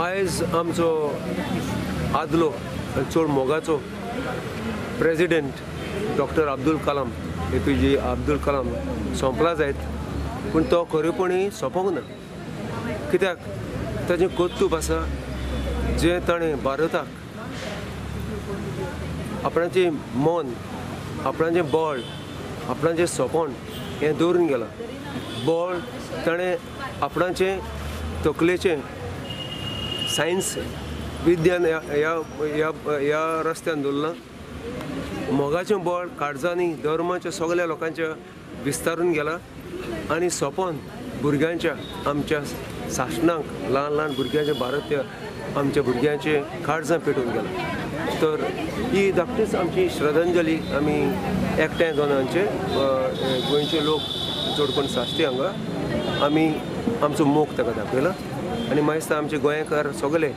आयज आमचो आदलो चड मोगाचो president doctor Abdul Kalam APJ Abdul Kalam सोंपला जायत, पूण तो खरेपणी सोंपोंक ना. कित्याक ताजें कर्तूब आसा जें ताणें भारताक आपणाचें मन, आपणाचें बळ, आपणाचें सोंपण हें दवरून गेलां. बळ ताणें आपणाचें तकलेचें सायन्स विज्ञान ह्या रस्त्यान दवरलां. मोगाचें बळ काळजांनी धर्माच्या सगळ्या लोकांच्या विस्तारून गेलां आनी सोंपोन भुरग्यांच्या आमच्या सासणांक ल्हान ल्हान भुरग्यांच्या भारतीय आमच्या भुरग्यांचे काळजां पेटून गेलां. तर ही धाकटीच आमची श्रद्धांजली आमी एकठांय जावन आमचे गोंयचे लोक चड कोण साश्टी हांगा आमी आमचो मोग ताका दाखयला आनी म्हाका दिसता आमचे गोंयकार सगळे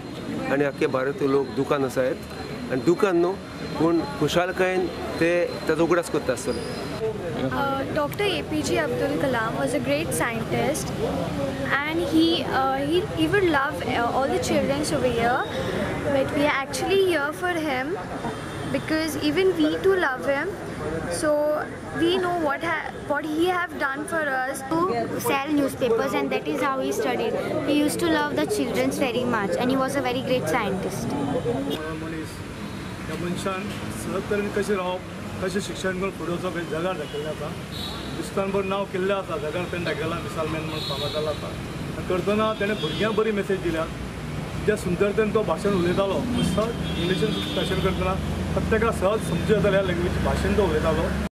आनी आख्खे भारतीय लोक दुखान आसात आनी दुखान न्हू पूण खुशालकायेन ते ताचो उगडास करता आसतले. Dr. APJ Abdul Kalam was a great scientist, and he would love all the children over here, but we are actually here for him because even we too love him. So we know what he have done for us. To sell newspapers, and that is how he studied. He used to love the children very much, and he was a very great scientist. मनशान सहकार्यान कशें रावप, कशें शिक्षण करून फुडें वचप हें जगार दाखयलें आसा. हिंदुस्तानभर नांव केल्लें आसा, जगार तेणें दाखयलां मिसाल मॅन म्हणून फामाद जाला आसा. आनी करतना तेणें भुरग्यांक बरी मेसेज दिल्या. ज्या सुंदरतेन तो भाशण उलयतालो, सहज इंग्लिशीन भाशण करतना प्रत्येकाक सहज समजूं येतालें ह्या लँग्वेजीन भाशण तो उलयतालो.